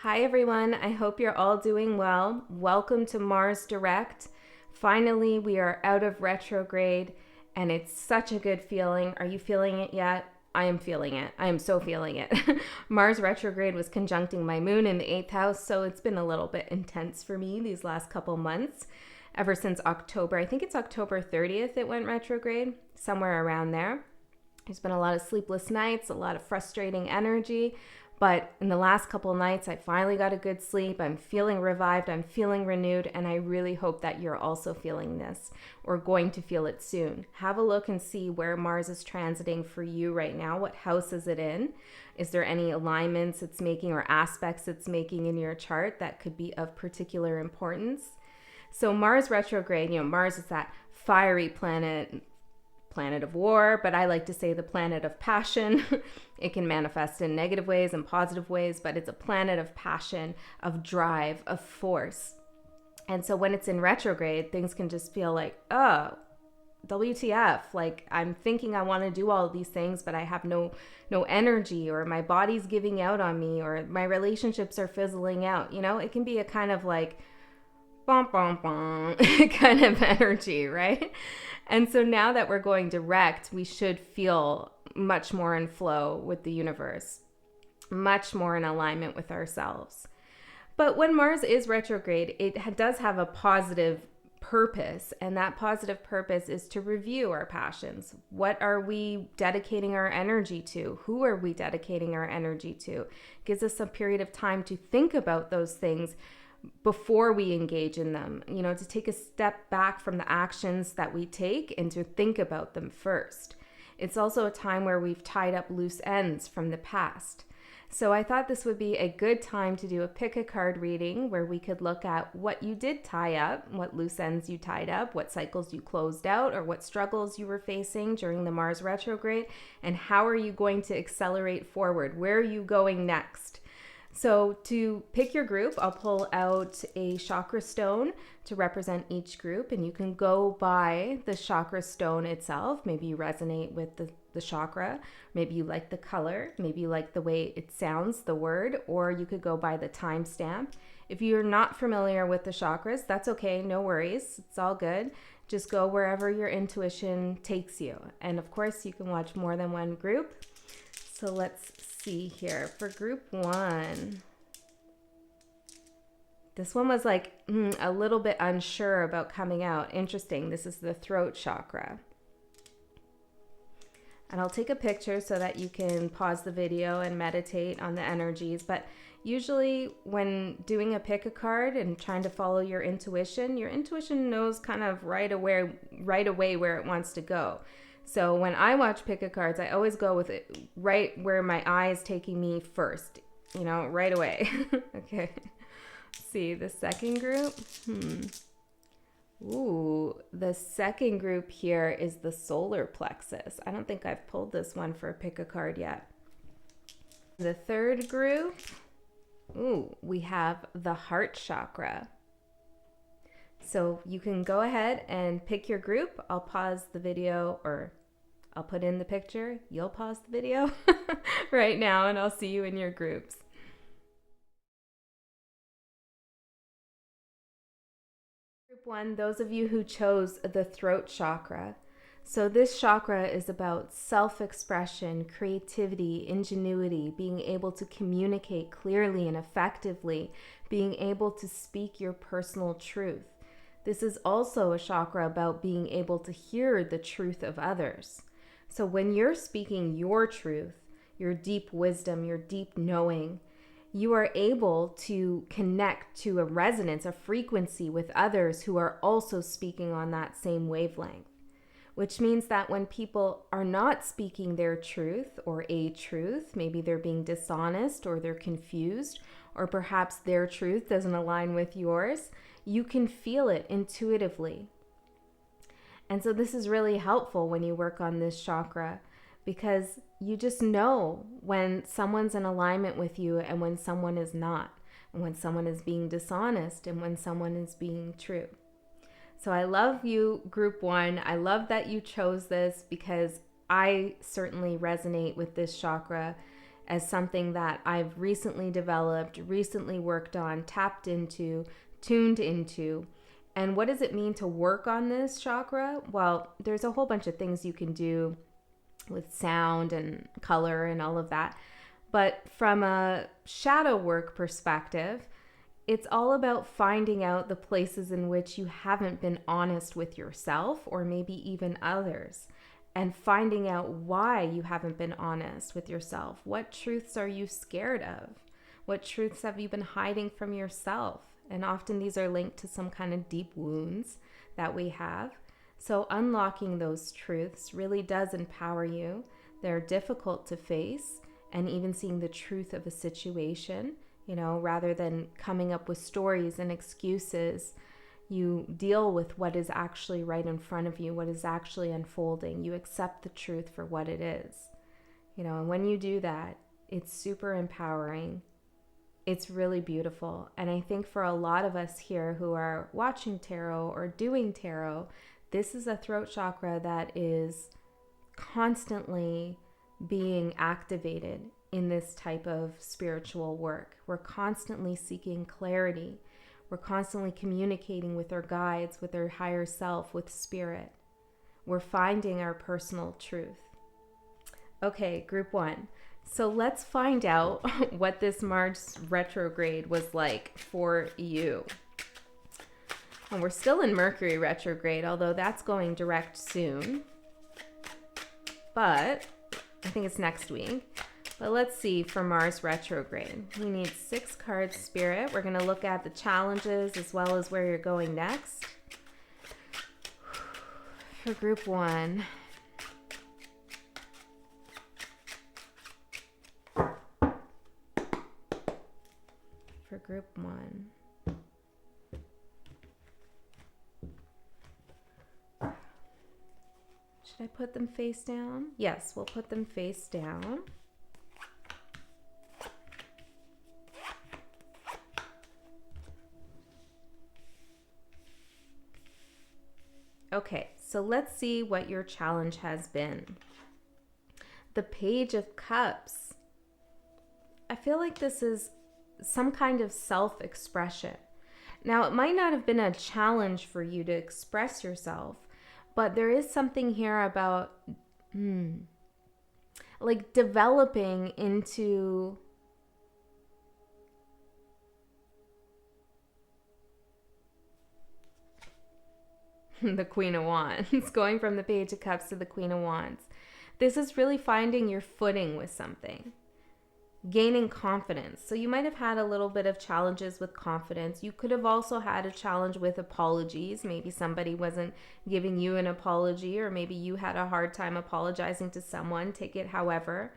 Hi everyone, I hope you're all doing well. Welcome to Mars Direct. Finally, we are out of retrograde and it's such a good feeling. Are you feeling it yet? I am feeling it. I am so feeling it. Mars retrograde was conjuncting my moon in the 8th house, so it's been a little bit intense for me these last couple months. Ever since October, I think it's October 30th it went retrograde, somewhere around there. There's been a lot of sleepless nights, a lot of frustrating energy. But in the last couple of nights, I finally got a good sleep. I'm feeling revived. I'm feeling renewed. And I really hope that you're also feeling this or going to feel it soon. Have a look and see where Mars is transiting for you right now. What house is it in? Is there any alignments it's making or aspects it's making in your chart that could be of particular importance? So Mars retrograde, Mars is that fiery planet of war, but I like to say the planet of passion. It can manifest in negative ways and positive ways, but it's a planet of passion, of drive, of force. And so when it's in retrograde, things can just feel like, oh, WTF, like I'm thinking I want to do all of these things, but I have no energy, or my body's giving out on me, or my relationships are fizzling out. It can be a kind of like bom, bom, bom kind of energy, right? And so now that we're going direct, we should feel much more in flow with the universe, much more in alignment with ourselves. But when Mars is retrograde, it does have a positive purpose, and that positive purpose is to review our passions. What are we dedicating our energy to? Who are we dedicating our energy to? It gives us a period of time to think about those things before we engage in them, to take a step back from the actions that we take and to think about them first. It's also a time where we've tied up loose ends from the past. So I thought this would be a good time to do a pick a card reading where we could look at what you did tie up, what loose ends you tied up, what cycles you closed out, or what struggles you were facing during the Mars retrograde, and how are you going to accelerate forward? Where are you going next? So to pick your group, I'll pull out a chakra stone to represent each group, and you can go by the chakra stone itself. Maybe you resonate with the chakra, maybe you like the color, maybe you like the way it sounds, the word, or you could go by the timestamp. If you're not familiar with the chakras, that's okay, no worries, it's all good. Just go wherever your intuition takes you. And of course, you can watch more than one group. So let's see here for group one. This one was like a little bit unsure about coming out. Interesting. This is the throat chakra. And I'll take a picture so that you can pause the video and meditate on the energies. But usually when doing a pick a card and trying to follow your intuition knows kind of right away where it wants to go. So when I watch pick a cards, I always go with it right where my eye is taking me first, right away. Okay. See the second group. Ooh, the second group here is the solar plexus. I don't think I've pulled this one for a pick a card yet. The third group. Ooh, we have the heart chakra. So you can go ahead and pick your group. I'll pause the video, or I'll put in the picture. You'll pause the video right now, and I'll see you in your groups. Group one, those of you who chose the throat chakra. So this chakra is about self-expression, creativity, ingenuity, being able to communicate clearly and effectively, being able to speak your personal truth. This is also a chakra about being able to hear the truth of others. So when you're speaking your truth, your deep wisdom, your deep knowing, you are able to connect to a resonance, a frequency with others who are also speaking on that same wavelength. Which means that when people are not speaking their truth or a truth, maybe they're being dishonest or they're confused, or perhaps their truth doesn't align with yours, you can feel it intuitively. And so this is really helpful when you work on this chakra, because you just know when someone's in alignment with you and when someone is not, and when someone is being dishonest and when someone is being true. So I love you, group one. I love that you chose this because I certainly resonate with this chakra. as something that I've recently developed, recently worked on, tapped into, tuned into. And what does it mean to work on this chakra? Well, there's a whole bunch of things you can do with sound and color and all of that. But from a shadow work perspective, it's all about finding out the places in which you haven't been honest with yourself or maybe even others, and finding out why you haven't been honest with yourself. What truths are you scared of? What truths have you been hiding from yourself? And often these are linked to some kind of deep wounds that we have. So unlocking those truths really does empower you. They're difficult to face, and even seeing the truth of a situation, rather than coming up with stories and excuses, you deal with what is actually right in front of you, what is actually unfolding. You accept the truth for what it is. And when you do that, it's super empowering. It's really beautiful. And I think for a lot of us here who are watching tarot or doing tarot, this is a throat chakra that is constantly being activated in this type of spiritual work. We're constantly seeking clarity. We're constantly communicating with our guides, with our higher self, with spirit. We're finding our personal truth. Okay, group 1. So let's find out what this Mars retrograde was like for you. And we're still in Mercury retrograde, although that's going direct soon. But I think it's next week. But let's see for Mars retrograde. We need 6 cards, Spirit. We're going to look at the challenges as well as where you're going next. For group 1. For group 1. Should I put them face down? Yes, we'll put them face down. Okay, so let's see what your challenge has been. The Page of Cups. I feel like this is some kind of self-expression. Now, it might not have been a challenge for you to express yourself, but there is something here about like developing into the Queen of Wands, going from the Page of Cups to the Queen of Wands. This is really finding your footing with something, gaining confidence. So you might have had a little bit of challenges with confidence. You could have also had a challenge with apologies. Maybe somebody wasn't giving you an apology, or maybe you had a hard time apologizing to someone. Take it however.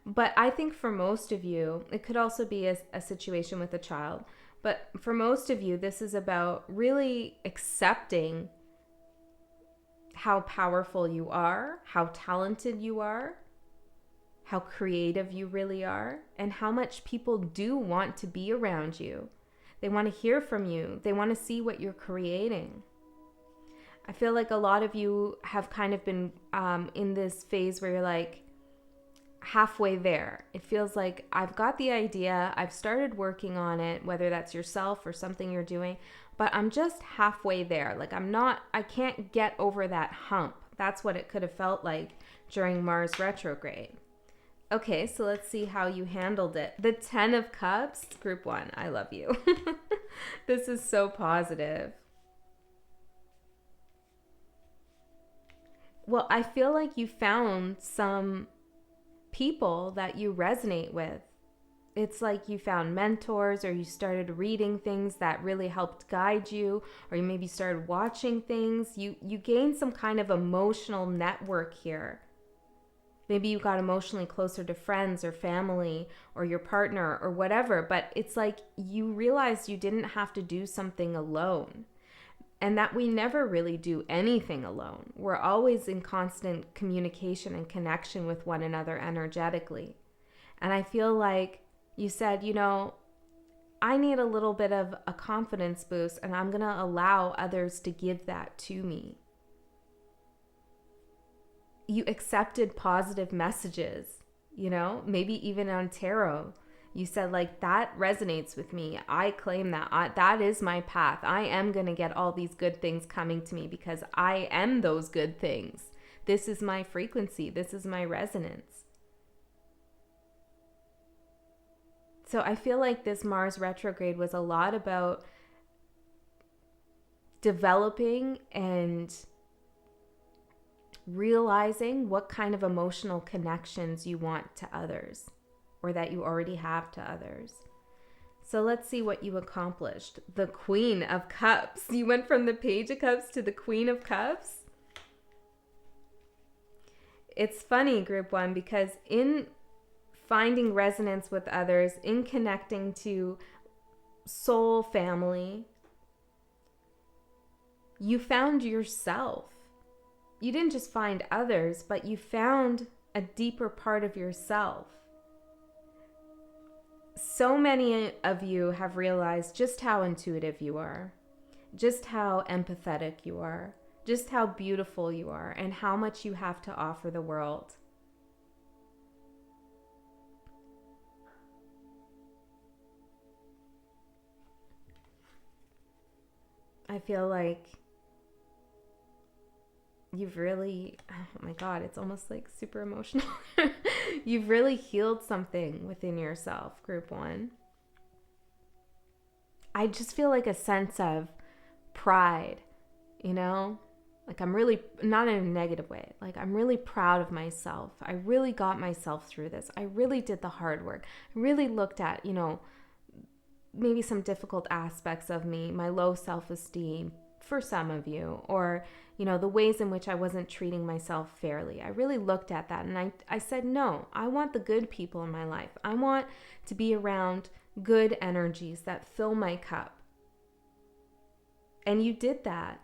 But I think for most of you, it could also be a situation with a child. But for most of you, this is about really accepting how powerful you are, how talented you are, how creative you really are, and how much people do want to be around you. They want to hear from you. They want to see what you're creating. I feel like a lot of you have kind of been in this phase where you're like halfway there. It feels like I've got the idea, I've started working on it, whether that's yourself or something you're doing, but I'm just halfway there. Like I can't get over that hump. That's what it could have felt like during Mars retrograde. Okay, so let's see how you handled it. The 10 of Cups, group 1, I love you. This is so positive. Well, I feel like you found some people that you resonate with. It's like you found mentors, or you started reading things that really helped guide you, or you maybe started watching things. You gained some kind of emotional network here. Maybe you got emotionally closer to friends or family or your partner or whatever, but it's like you realized you didn't have to do something alone, and that we never really do anything alone. We're always in constant communication and connection with one another energetically. And I feel like you said, I need a little bit of a confidence boost, and I'm going to allow others to give that to me. You accepted positive messages you know, maybe even on tarot. You said like, that resonates with me. I claim that. That is my path. I am going to get all these good things coming to me because I am those good things. This is my frequency. This is my resonance. So I feel like this Mars retrograde was a lot about developing and realizing what kind of emotional connections you want to others, or that you already have to others. So let's see what you accomplished. The Queen of Cups. You went from the Page of Cups to the Queen of Cups. It's funny, Group 1, because in finding resonance with others, in connecting to soul family, you found yourself. You didn't just find others, but you found a deeper part of yourself. So many of you have realized just how intuitive you are, just how empathetic you are, just how beautiful you are, and how much you have to offer the world. I feel like you've really, oh my God, it's almost like super emotional. You've really healed something within yourself, Group 1. I just feel like a sense of pride, you know? Like I'm really, not in a negative way, like I'm really proud of myself. I really got myself through this. I really did the hard work. I really looked at, you know, maybe some difficult aspects of me, my low self-esteem for some of you, or, you know, the ways in which I wasn't treating myself fairly. I really looked at that and I said, no, I want the good people in my life. I want to be around good energies that fill my cup. And you did that.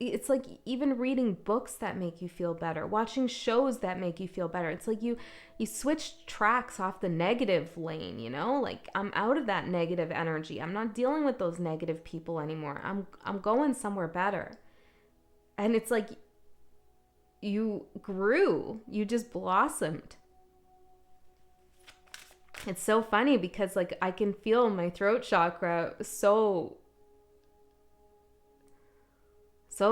It's like even reading books that make you feel better, watching shows that make you feel better. It's like you switch tracks off the negative lane, you know? Like I'm out of that negative energy. I'm not dealing with those negative people anymore. I'm going somewhere better. And it's like you grew, you just blossomed. It's so funny because like I can feel my throat chakra so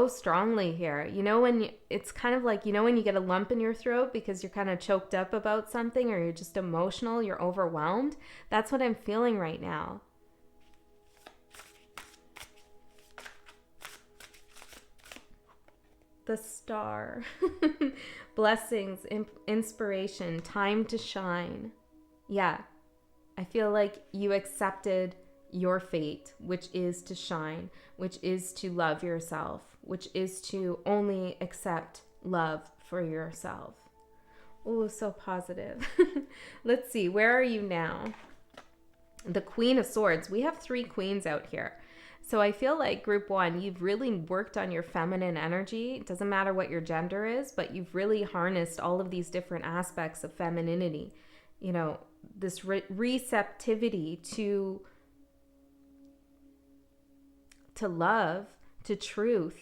strongly here. You know, when it's kind of like, you know, when you get a lump in your throat because you're kind of choked up about something, or you're just emotional, you're overwhelmed. That's what I'm feeling right now. The Star. Blessings, inspiration, time to shine. Yeah, I feel like you accepted your fate, which is to shine, which is to love yourself, which is to only accept love for yourself. Oh, so positive. Let's see, where are you now? The Queen of Swords. We have 3 queens out here. So I feel like Group 1, you've really worked on your feminine energy. It doesn't matter what your gender is, but you've really harnessed all of these different aspects of femininity. You know, this receptivity to love, to truth,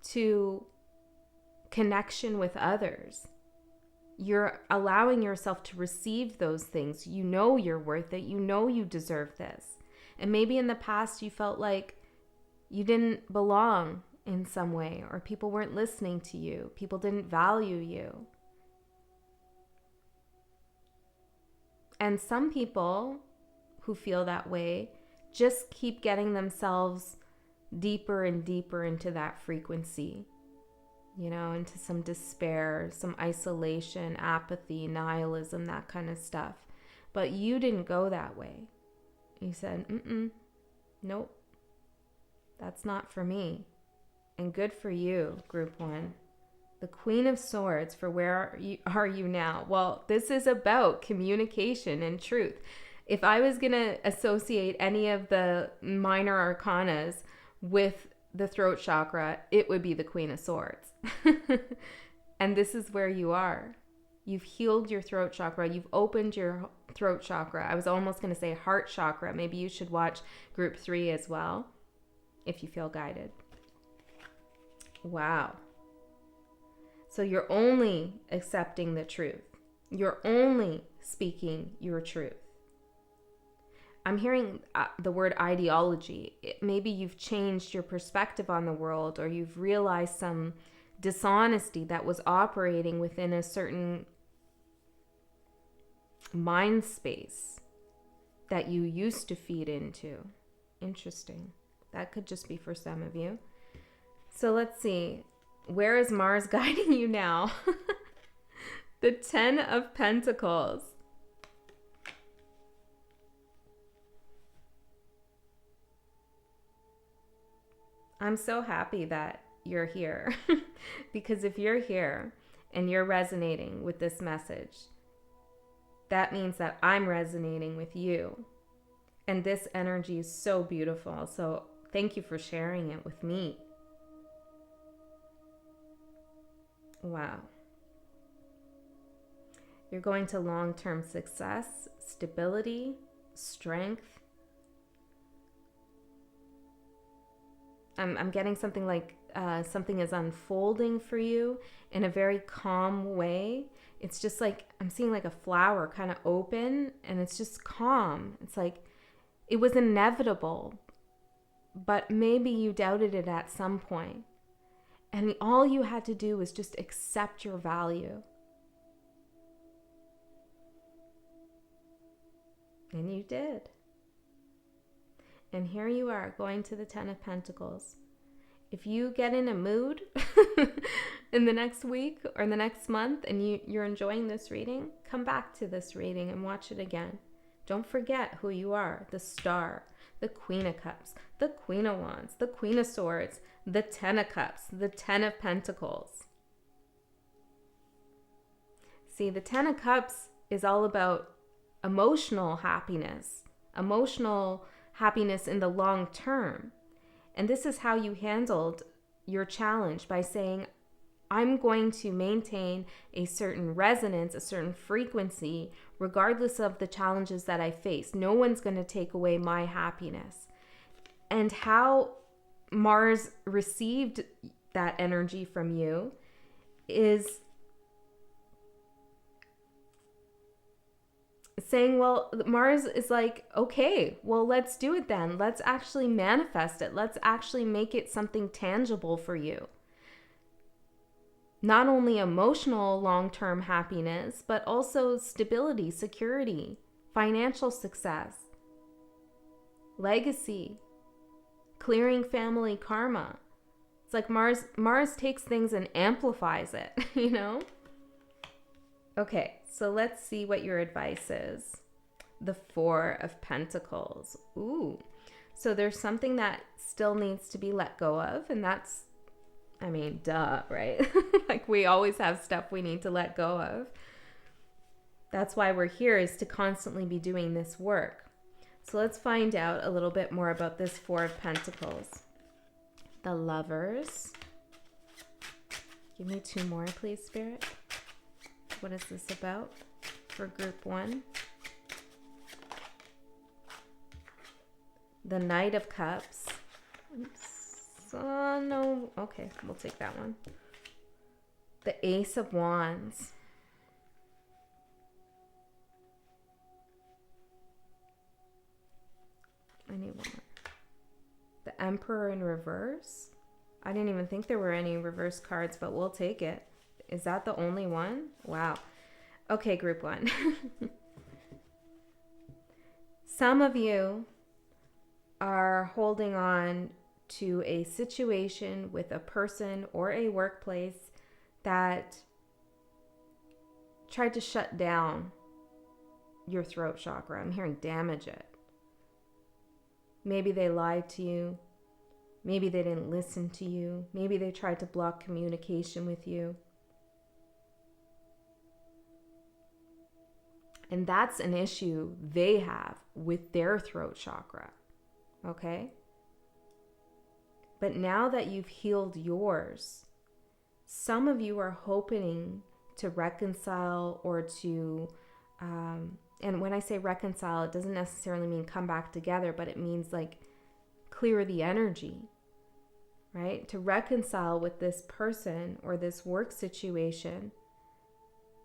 to connection with others. You're allowing yourself to receive those things. You know you're worth it. You know you deserve this. And maybe in the past you felt like you didn't belong in some way, or people weren't listening to you. People didn't value you. And some people who feel that way just keep getting themselves deeper and deeper into that frequency, you know, into some despair, some isolation, apathy, nihilism, that kind of stuff. But you didn't go that way. You said, nope, that's not for me. And good for you, Group 1. The Queen of Swords, for where are you now? Well, this is about communication and truth. If I was going to associate any of the minor arcanas with the throat chakra, it would be the Queen of Swords. And this is where you are. You've healed your throat chakra. You've opened your throat chakra. I was almost going to say heart chakra. Maybe you should watch Group 3 as well, if you feel guided. Wow. So you're only accepting the truth. You're only speaking your truth. I'm hearing the word ideology. Maybe you've changed your perspective on the world, or you've realized some dishonesty that was operating within a certain mind space that you used to feed into. Interesting. That could just be for some of you. So let's see. Where is Mars guiding you now? The 10 of Pentacles. I'm so happy that you're here. Because if you're here and you're resonating with this message, that means that I'm resonating with you. And this energy is so beautiful. So thank you for sharing it with me. Wow. You're going to long-term success, stability, strength. I'm getting something like something is unfolding for you in a very calm way. It's just like, I'm seeing like a flower kind of open, and it's just calm. It's like, it was inevitable, but maybe you doubted it at some point. And all you had to do was just accept your value. And you did. And here you are, going to the 10 of Pentacles. If you get in a mood in the next week or the next month and you're enjoying this reading, come back to this reading and watch it again. Don't forget who you are. The Star, the Queen of Cups, the Queen of Wands, the Queen of Swords, the 10 of Cups, the 10 of Pentacles. See, the 10 of Cups is all about emotional happiness in the long term. And this is how you handled your challenge, by saying, I'm going to maintain a certain resonance, a certain frequency, regardless of the challenges that I face. No one's going to take away my happiness. And how Mars received that energy from you is saying, well, Mars is like, okay, well, let's do it then. Let's actually manifest it. Let's actually make it something tangible for you. Not only emotional long-term happiness, but also stability, security, financial success, legacy, clearing family karma. It's like Mars takes things and amplifies it, you know? Okay, so let's see what your advice is. The 4 of Pentacles. Ooh. So there's something that still needs to be let go of, and that's, I mean, duh, right? Like, we always have stuff we need to let go of. That's why we're here, is to constantly be doing this work. So let's find out a little bit more about this 4 of Pentacles. The Lovers. Give me 2 more, please, Spirit. What is this about for group 1? The Knight of Cups. Oops. No. Okay, we'll take that one. The Ace of Wands. I need one more. The Emperor in reverse. I didn't even think there were any reverse cards, but we'll take it. Is that the only one? Wow. Okay, group 1. Some of you are holding on to a situation with a person or a workplace that tried to shut down your throat chakra. I'm hearing damage it. Maybe they lied to you. Maybe they didn't listen to you. Maybe they tried to block communication with you. And that's an issue they have with their throat chakra. Okay? But now that you've healed yours, some of you are hoping to reconcile or to, and when I say reconcile, it doesn't necessarily mean come back together, but it means like clear the energy, right? To reconcile with this person or this work situation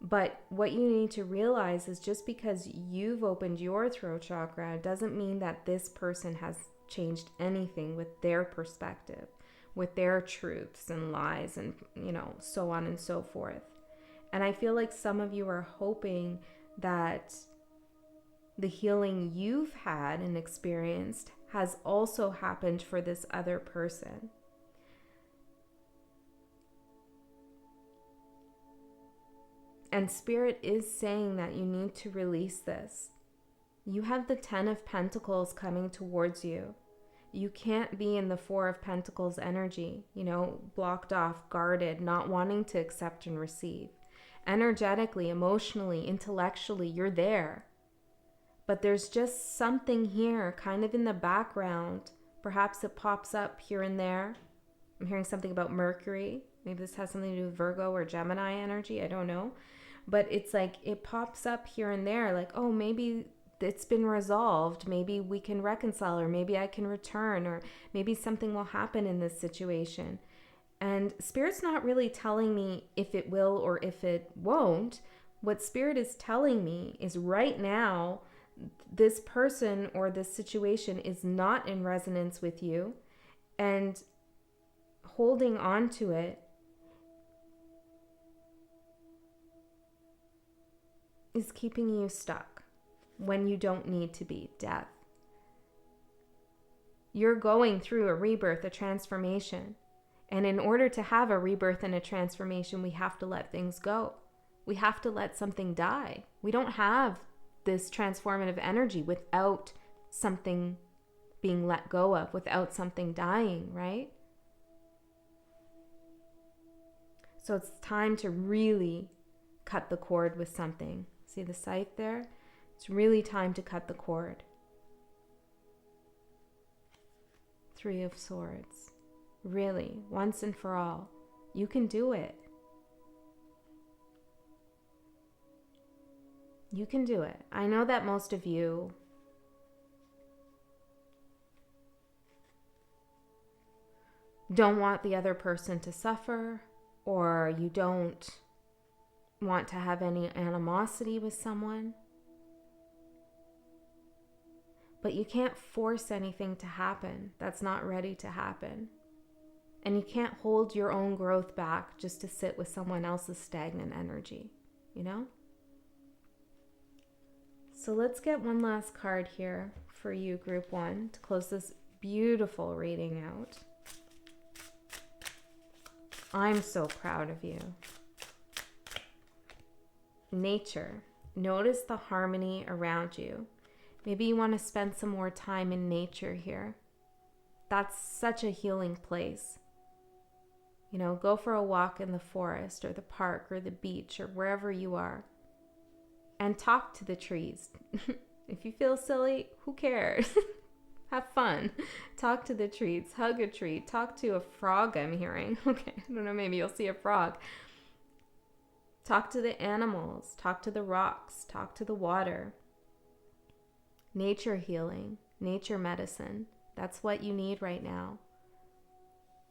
But what you need to realize is just because you've opened your throat chakra doesn't mean that this person has changed anything with their perspective, with their truths and lies and, so on and so forth. And I feel like some of you are hoping that the healing you've had and experienced has also happened for this other person. And Spirit is saying that you need to release this. You have the 10 of Pentacles coming towards you. You can't be in the 4 of Pentacles energy, blocked off, guarded, not wanting to accept and receive. Energetically, emotionally, intellectually, you're there. But there's just something here kind of in the background. Perhaps it pops up here and there. I'm hearing something about Mercury. Maybe this has something to do with Virgo or Gemini energy. I don't know. But it's like it pops up here and there like, oh, maybe it's been resolved. Maybe we can reconcile, or maybe I can return, or maybe something will happen in this situation. And Spirit's not really telling me if it will or if it won't. What Spirit is telling me is right now, this person or this situation is not in resonance with you, and holding on to it is keeping you stuck when you don't need to be. Death. You're going through a rebirth, a transformation. And in order to have a rebirth and a transformation, we have to let things go. We have to let something die. We don't have this transformative energy without something being let go of, without something dying, right? So it's time to really cut the cord with something. See the scythe there? It's really time to cut the cord. 3 of Swords. Really, once and for all. You can do it. You can do it. I know that most of you don't want the other person to suffer, or you don't want to have any animosity with someone. But you can't force anything to happen that's not ready to happen. And you can't hold your own growth back just to sit with someone else's stagnant energy, So let's get one last card here for you, Group 1, to close this beautiful reading out. I'm so proud of you. Nature. Notice the harmony around you. Maybe you want to spend some more time in nature here. That's such a healing place. Go for a walk in the forest or the park or the beach or wherever you are. And talk to the trees. If you feel silly, who cares? Have fun. Talk to the trees. Hug a tree. Talk to a frog, I'm hearing. Okay, I don't know, maybe you'll see a frog. Talk to the animals. Talk to the rocks. Talk to the water. Nature healing. Nature medicine. That's what you need right now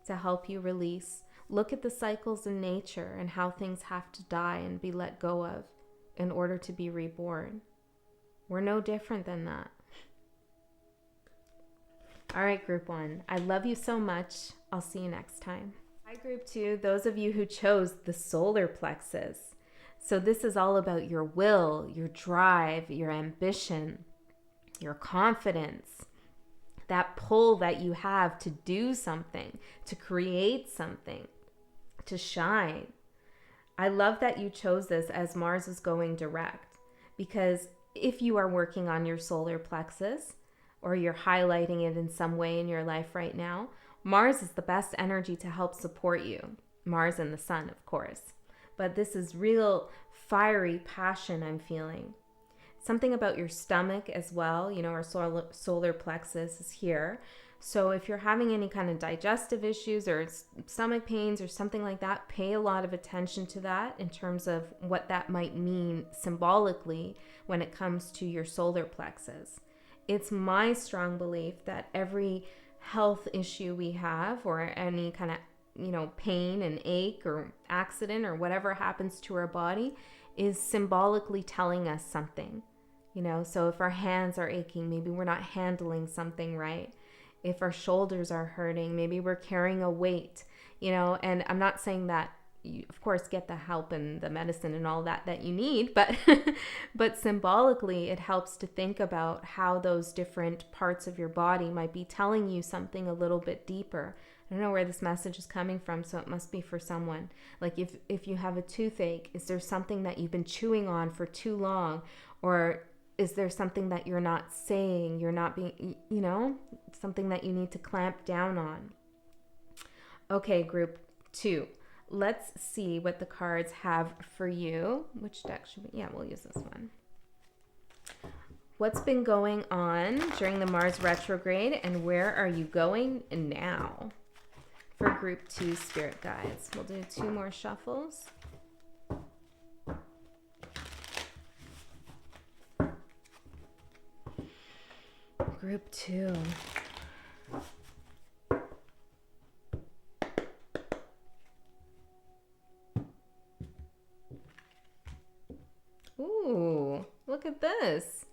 to help you release. Look at the cycles in nature and how things have to die and be let go of in order to be reborn. We're no different than that. All right, Group 1. I love you so much. I'll see you next time. Hi, Group 2. Those of you who chose the solar plexus. So this is all about your will, your drive, your ambition, your confidence, that pull that you have to do something, to create something, to shine. I love that you chose this as Mars is going direct, because if you are working on your solar plexus or you're highlighting it in some way in your life right now, Mars is the best energy to help support you. Mars and the sun, of course. But this is real fiery passion I'm feeling. Something about your stomach as well. Our solar plexus is here. So if you're having any kind of digestive issues or stomach pains or something like that, pay a lot of attention to that in terms of what that might mean symbolically when it comes to your solar plexus. It's my strong belief that every health issue we have, or any kind of pain and ache or accident or whatever happens to our body, is symbolically telling us something. You know, so if our hands are aching, maybe we're not handling something right. If our shoulders are hurting, maybe we're carrying a weight, you know, and I'm not saying that you, of course, get the help and the medicine and all that you need, but but symbolically it helps to think about how those different parts of your body might be telling you something a little bit deeper. I don't know where this message is coming from, so it must be for someone. Like if you have a toothache, is there something that you've been chewing on for too long? Or is there something that you're not saying, you're not being, you know, something that you need to clamp down on? Okay, group 2. Let's see what the cards have for you. Which deck should we? Yeah, we'll use this one. What's been going on during the Mars retrograde, and where are you going now? For group 2 spirit guides, we'll do 2 more shuffles. Group 2. Ooh, look at this.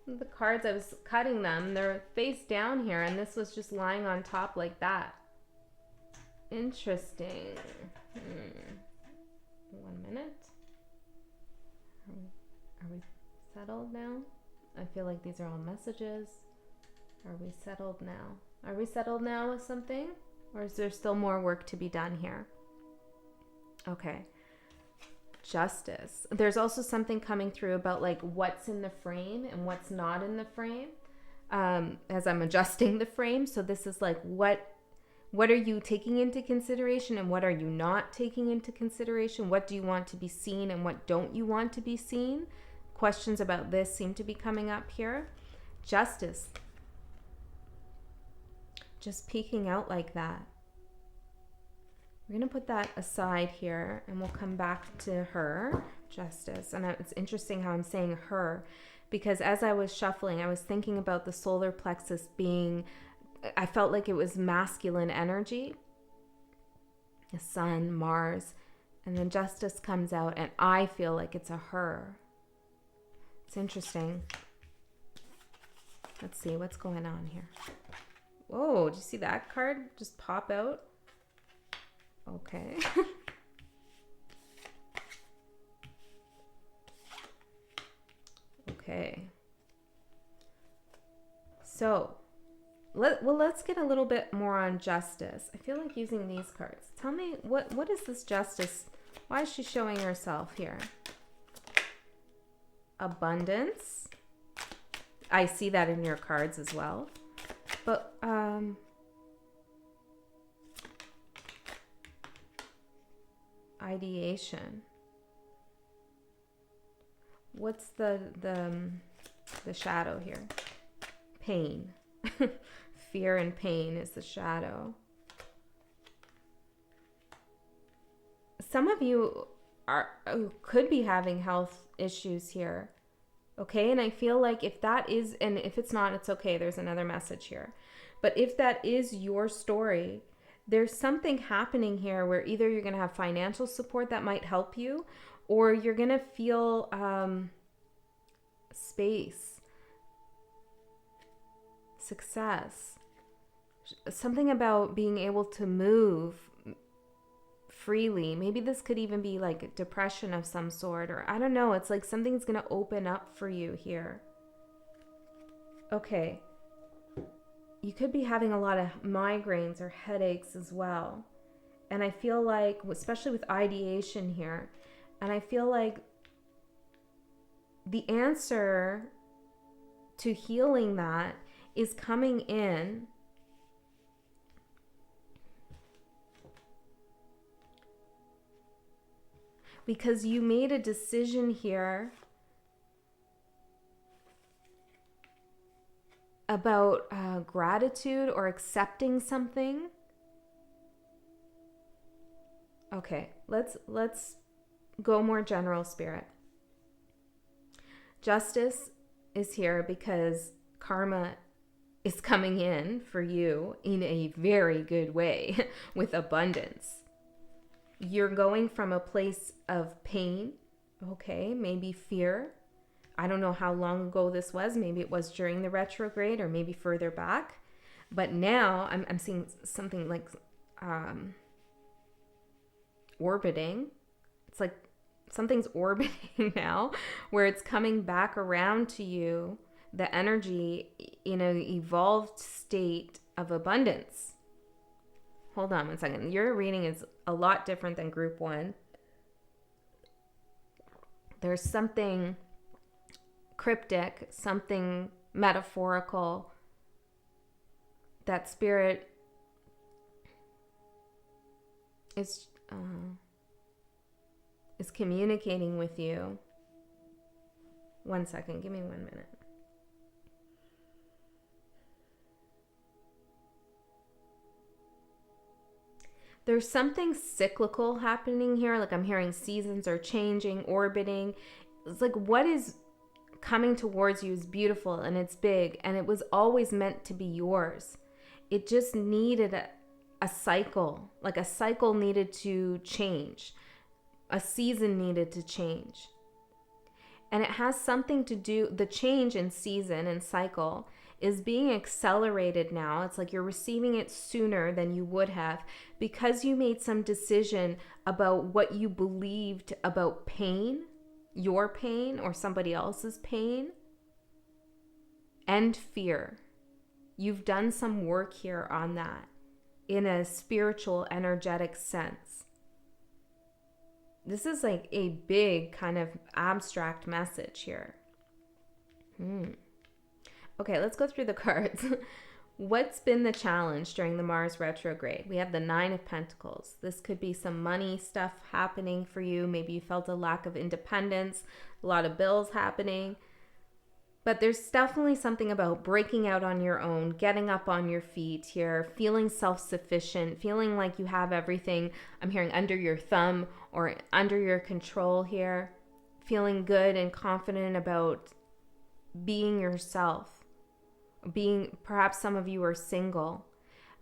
The cards, I was cutting them, they're face down here, and this was just lying on top like that. Interesting. 1 minute. Are we settled now? I feel like these are all messages. Are we settled now? Are we settled now with something? Or is there still more work to be done here? Okay. Justice. There's also something coming through about like what's in the frame and what's not in the frame, as I'm adjusting the frame. So this is like what are you taking into consideration and what are you not taking into consideration? What do you want to be seen and what don't you want to be seen? Questions about this seem to be coming up here. Justice. Just peeking out like that. We're going to put that aside here and we'll come back to her, Justice. And it's interesting how I'm saying her, because as I was shuffling, I was thinking about the solar plexus being, I felt like it was masculine energy, the sun, Mars, and then Justice comes out and I feel like it's a her. It's interesting. Let's see what's going on here. Whoa, did you see that card just pop out? Okay. Okay. So, let's get a little bit more on Justice. I feel like using these cards. Tell me, what is this Justice? Why is she showing herself here? Abundance. I see that in your cards as well. But, ideation. What's the shadow here? Pain. Fear and pain is the shadow. Some of you could be having health issues here. Okay, and I feel like if that is, and if it's not, it's okay. There's another message here. But if that is your story, there's something happening here where either you're going to have financial support that might help you, or you're going to feel space, success, something about being able to move freely. Maybe this could even be like depression of some sort, or I don't know. It's like something's going to open up for you here. Okay. You could be having a lot of migraines or headaches as well. And I feel like, especially with ideation here, and I feel like the answer to healing that is coming in because you made a decision here about gratitude or accepting something. Okay, let's go more general, Spirit. Justice is here because karma is coming in for you in a very good way with abundance. You're going from a place of pain Okay, maybe fear. I don't know how long ago this was. Maybe it was during the retrograde or maybe further back. But now I'm seeing something like orbiting. It's like something's orbiting now where it's coming back around to you, the energy in an evolved state of abundance. Hold on one second. Your reading is a lot different than group one. There's something cryptic, something metaphorical that spirit is communicating with you. One second, give me 1 minute. There's something cyclical happening here. Like I'm hearing seasons are changing, orbiting. It's like what is coming towards you is beautiful and it's big and it was always meant to be yours. It just needed a cycle. Like a cycle needed to change. A season needed to change. And it has something to do, the change in season and cycle is being accelerated now. It's like you're receiving it sooner than you would have because you made some decision about what you believed about pain, your pain or somebody else's pain, and fear. You've done some work here on that in a spiritual, energetic sense. This is like a big kind of abstract message here. Okay, let's go through the cards. What's been the challenge during the Mars retrograde? We have the 9 of Pentacles. This could be some money stuff happening for you. Maybe you felt a lack of independence, a lot of bills happening. But there's definitely something about breaking out on your own, getting up on your feet here, feeling self-sufficient, feeling like you have everything, I'm hearing, under your thumb or under your control here, feeling good and confident about being yourself. Perhaps some of you are single.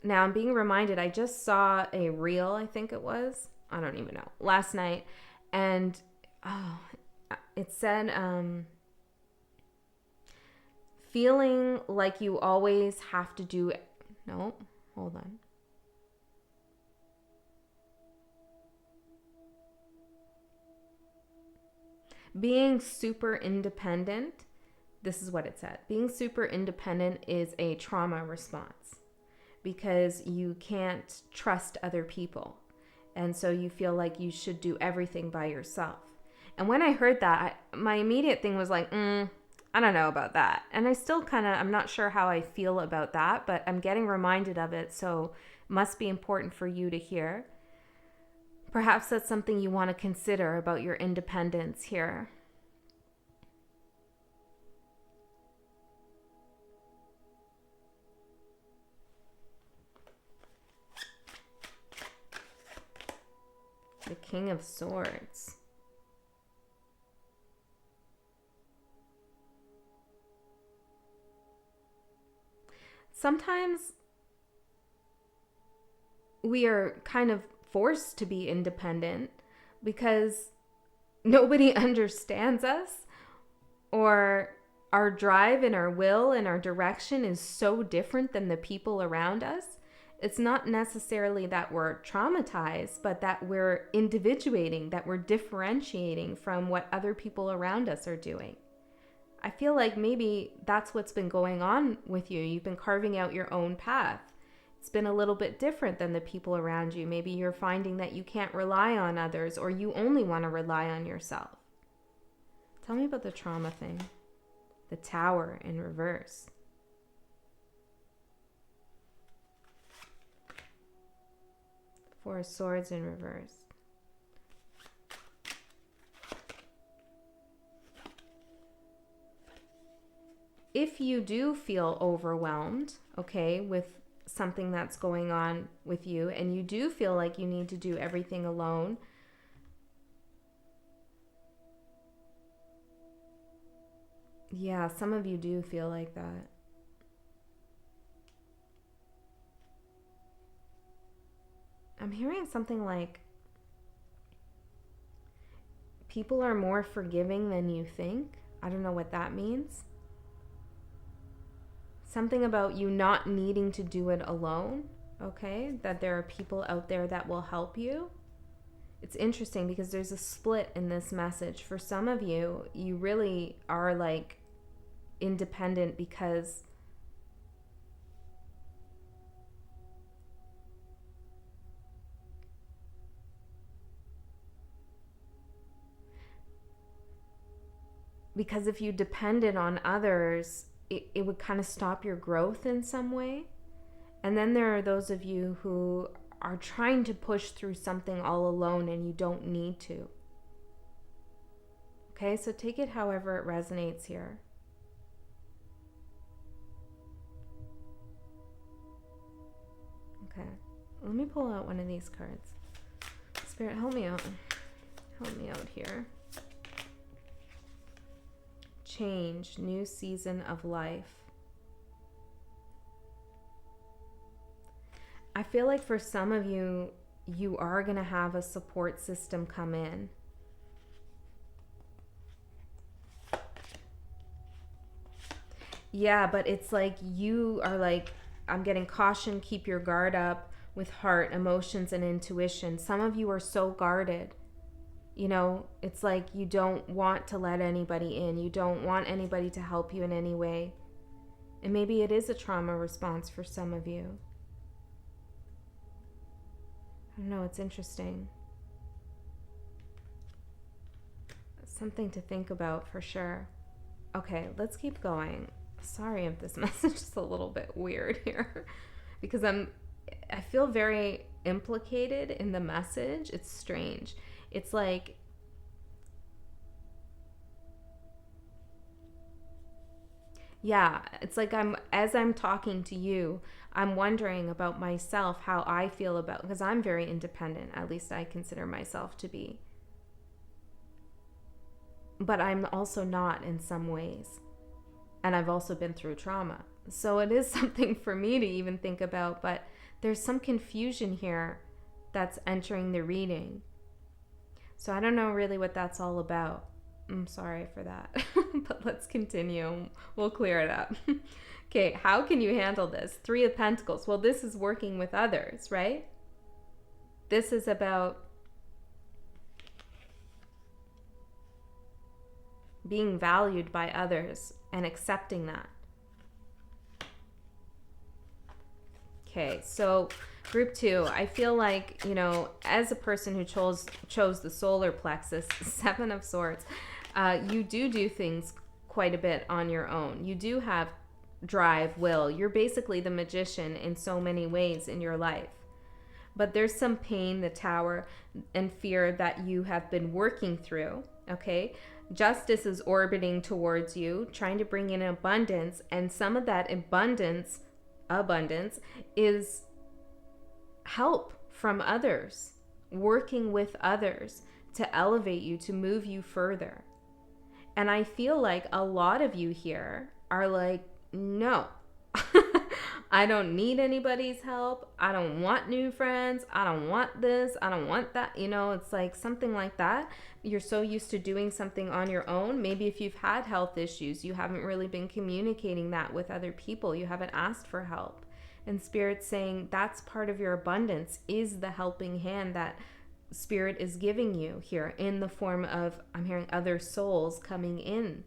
Now I'm being reminded, I just saw a reel, I think it was, I don't even know, last night. And it said, feeling like you always have to do it. No, hold on. Being super independent. This is what it said. Being super independent is a trauma response because you can't trust other people. And so you feel like you should do everything by yourself. And when I heard that, my immediate thing was like, I don't know about that. And I still I'm not sure how I feel about that, but I'm getting reminded of it. So it must be important for you to hear. Perhaps that's something you want to consider about your independence here. The King of Swords. Sometimes we are kind of forced to be independent because nobody understands us, or our drive and our will and our direction is so different than the people around us. It's not necessarily that we're traumatized, but that we're individuating, that we're differentiating from what other people around us are doing. I feel like maybe that's what's been going on with you. You've been carving out your own path. It's been a little bit different than the people around you. Maybe you're finding that you can't rely on others, or you only want to rely on yourself. Tell me about the trauma thing. The Tower in reverse. Four of Swords in reverse. If you do feel overwhelmed, okay, with something that's going on with you, and you do feel like you need to do everything alone, yeah, some of you do feel like that. I'm hearing something like people are more forgiving than you think. I don't know what that means. Something about you not needing to do it alone, okay? That there are people out there that will help you. It's interesting because there's a split in this message. For some of you, you really are like independent because if you depended on others, it would kind of stop your growth in some way. And then there are those of you who are trying to push through something all alone and you don't need to. Okay, so take it however it resonates here. Okay, let me pull out one of these cards. Spirit, help me out. Help me out here. Change, new season of life. I feel like for some of you, you are going to have a support system come in. Yeah, but it's like you are like, I'm getting caution, keep your guard up with heart, emotions, and intuition. Some of you are so guarded. You know, it's like you don't want to let anybody in. You don't want anybody to help you in any way. And maybe it is a trauma response for some of you. I don't know, it's interesting. Something to think about for sure. Okay, let's keep going. Sorry if this message is a little bit weird here because I feel very implicated in the message. It's strange. It's like it's like as I'm talking to you, I'm wondering about myself, how I feel about, because I'm very independent, at least I consider myself to be. But I'm also not in some ways. And I've also been through trauma. So it is something for me to even think about, but there's some confusion here that's entering the reading. So I don't know really what that's all about. I'm sorry for that, but let's continue. We'll clear it up. Okay, how can you handle this? 3 of Pentacles. Well, this is working with others, right? This is about being valued by others and accepting that. Okay, so group 2, I feel like, you know, as a person who chose the solar plexus, 7 of Swords, you do things quite a bit on your own. You do have drive, will. You're basically the magician in so many ways in your life. But there's some pain, the Tower, and fear that you have been working through, okay? Justice is orbiting towards you, trying to bring in abundance, and some of that abundance is help from others, working with others to elevate you, to move you further. And I feel like a lot of you here are like, no, I don't need anybody's help. I don't want new friends. I don't want this. I don't want that. You know, it's like something like that. You're so used to doing something on your own. Maybe if you've had health issues, you haven't really been communicating that with other people. You haven't asked for help. And Spirit's saying that's part of your abundance, is the helping hand that Spirit is giving you here in the form of, I'm hearing, other souls coming in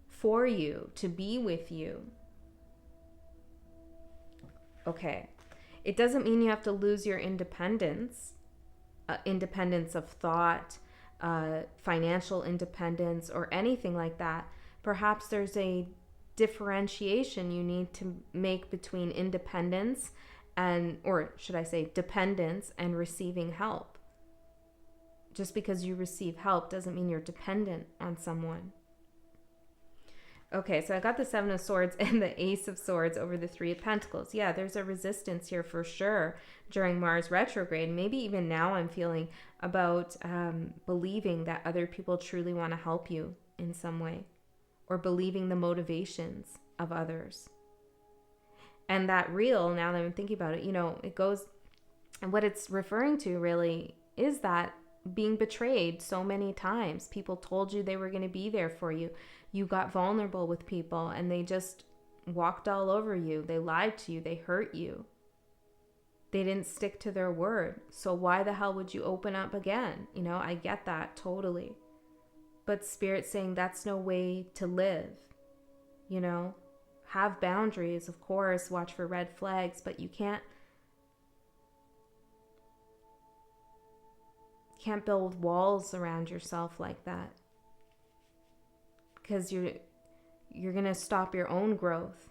for you, to be with you. Okay. It doesn't mean you have to lose your independence, independence of thought, financial independence, or anything like that. Perhaps there's a differentiation you need to make between independence and, or should I say, dependence and receiving help. Just because you receive help doesn't mean you're dependent on someone. Okay, so I got the 7 of Swords and the Ace of Swords over the 3 of Pentacles. Yeah, there's a resistance here for sure during Mars retrograde. Maybe even now I'm feeling about believing that other people truly want to help you in some way, or believing the motivations of others. And that real, now that I'm thinking about it, you know, it goes, and what it's referring to really is that being betrayed so many times. People told you they were going to be there for you. You got vulnerable with people and they just walked all over you. They lied to you. They hurt you. They didn't stick to their word. So why the hell would you open up again? You know, I get that totally. But Spirit's saying that's no way to live. You know, have boundaries, of course, watch for red flags, but you can't build walls around yourself like that. Because you're going to stop your own growth.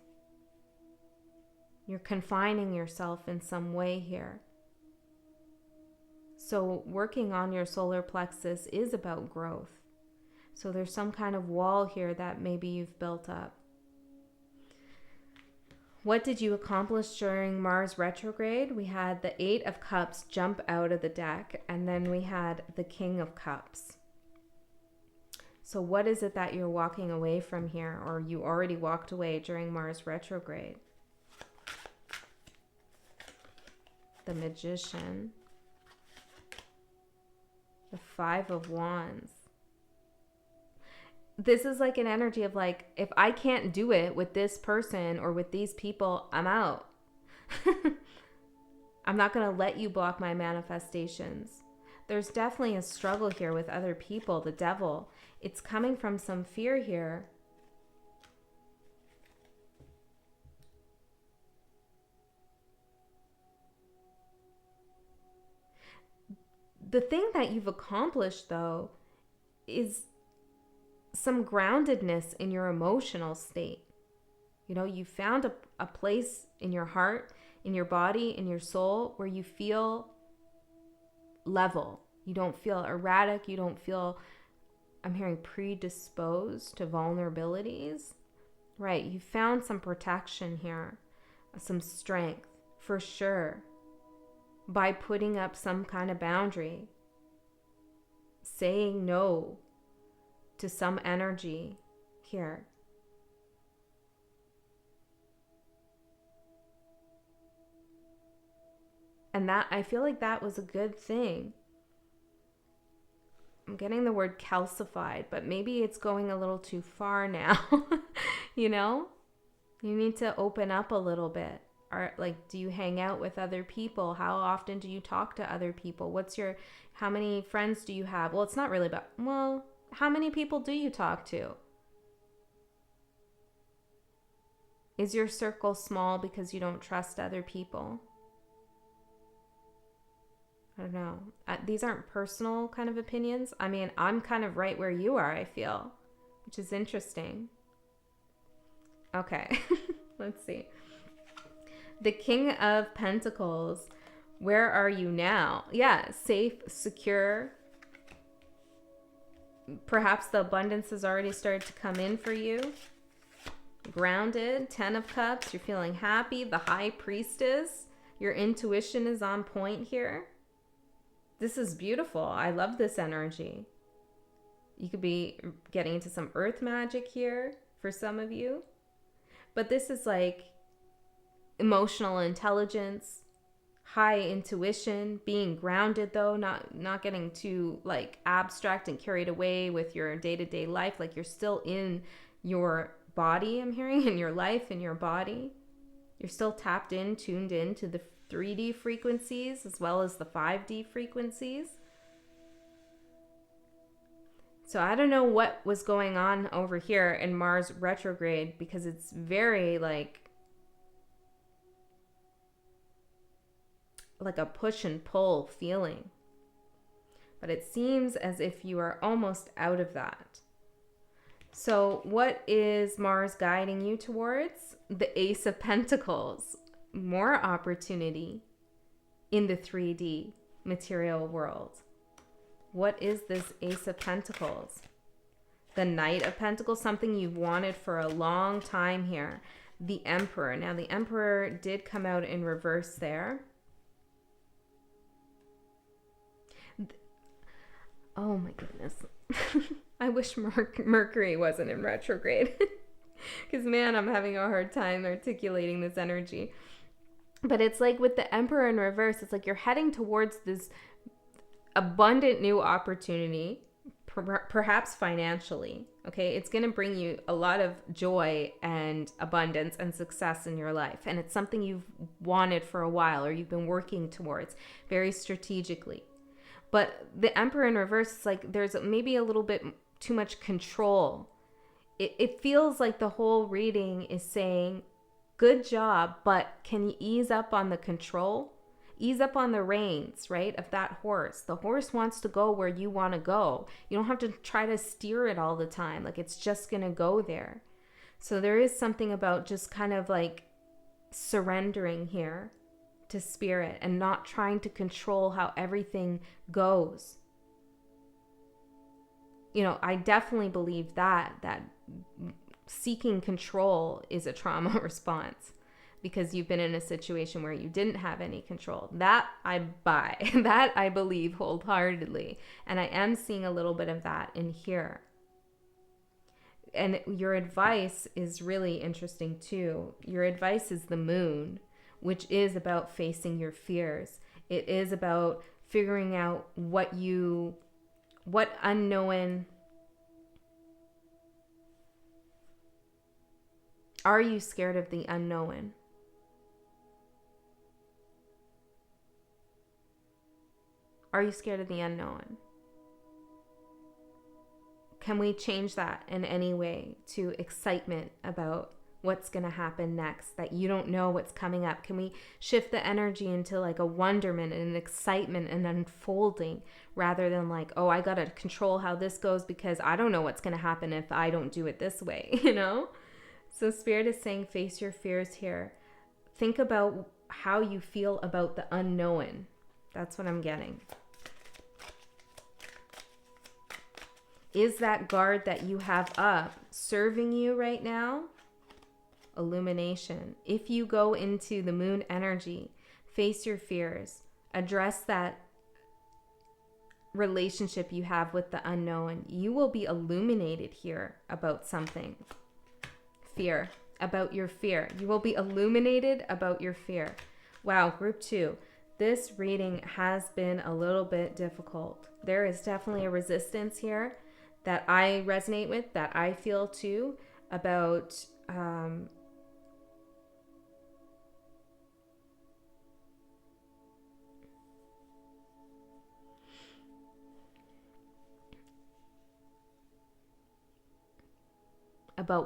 You're confining yourself in some way here. So working on your solar plexus is about growth. So there's some kind of wall here that maybe you've built up. What did you accomplish during Mars retrograde? We had the 8 of Cups jump out of the deck, and then we had the King of Cups. So what is it that you're walking away from here, or you already walked away during Mars retrograde? The Magician, the 5 of Wands. This is like an energy of like, if I can't do it with this person or with these people, I'm out. I'm not going to let you block my manifestations. There's definitely a struggle here with other people, the devil. It's coming from some fear here. The thing that you've accomplished, though, is some groundedness in your emotional state. You know, you found a place in your heart, in your body, in your soul, where you feel level. You don't feel erratic. You don't feel, I'm hearing, predisposed to vulnerabilities. Right, you found some protection here, some strength, for sure. By putting up some kind of boundary, saying no to some energy here. And that, I feel like that was a good thing. I'm getting the word calcified, but maybe it's going a little too far now. You know, you need to open up a little bit. Or like, do you hang out with other people? How often do you talk to other people? How many friends do you have? Well, it's not really about, well, how many people do you talk to? Is your circle small because you don't trust other people? I don't know. These aren't personal kind of opinions. I mean, I'm kind of right where you are, I feel, which is interesting. Okay, let's see. The King of Pentacles, where are you now? Yeah, safe, secure. Perhaps the abundance has already started to come in for you. Grounded, 10 of Cups, you're feeling happy. The High Priestess, your intuition is on point here. This is beautiful. I love this energy. You could be getting into some earth magic here for some of you. But this is like emotional intelligence, high intuition, being grounded though, not getting too like abstract and carried away with your day-to-day life. Like you're still in your body, I'm hearing, in your life, in your body. You're still tapped in, tuned in to the 3D frequencies as well as the 5D frequencies. So I don't know what was going on over here in Mars retrograde, because it's very like a push and pull feeling. But it seems as if you are almost out of that. So what is Mars guiding you towards? The Ace of Pentacles. More opportunity in the 3D material world. What is this Ace of Pentacles? The Knight of Pentacles, something you've wanted for a long time here. The Emperor. Now the Emperor did come out in reverse there. Oh my goodness. I wish Mercury wasn't in retrograde. Because man, I'm having a hard time articulating this energy. But it's like with the Emperor in reverse, it's like you're heading towards this abundant new opportunity, perhaps financially. Okay, it's going to bring you a lot of joy and abundance and success in your life, and it's something you've wanted for a while or you've been working towards very strategically. But the Emperor in reverse is like there's maybe a little bit too much control. It feels like the whole reading is saying, good job, but can you ease up on the control? Ease up on the reins, right, of that horse. The horse wants to go where you want to go. You don't have to try to steer it all the time. Like, it's just going to go there. So there is something about just kind of like surrendering here to spirit and not trying to control how everything goes. You know, I definitely believe that seeking control is a trauma response because you've been in a situation where you didn't have any control. That I buy. That I believe wholeheartedly. And I am seeing a little bit of that in here. And your advice is really interesting too. Your advice is the moon, which is about facing your fears. It is about figuring out what unknown. Are you scared of the unknown? Are you scared of the unknown? Can we change that in any way to excitement about what's going to happen next, that you don't know what's coming up? Can we shift the energy into like a wonderment and an excitement and unfolding rather than like, oh, I got to control how this goes because I don't know what's going to happen if I don't do it this way, you know? So Spirit is saying, face your fears here. Think about how you feel about the unknown. That's what I'm getting. Is that guard that you have up serving you right now? Illumination. If you go into the moon energy, face your fears, address that relationship you have with the unknown, you will be illuminated here about something. Fear, about your fear. You will be illuminated about your fear. Wow, group 2. This reading has been a little bit difficult. There is definitely a resistance here that I resonate with, that I feel too, about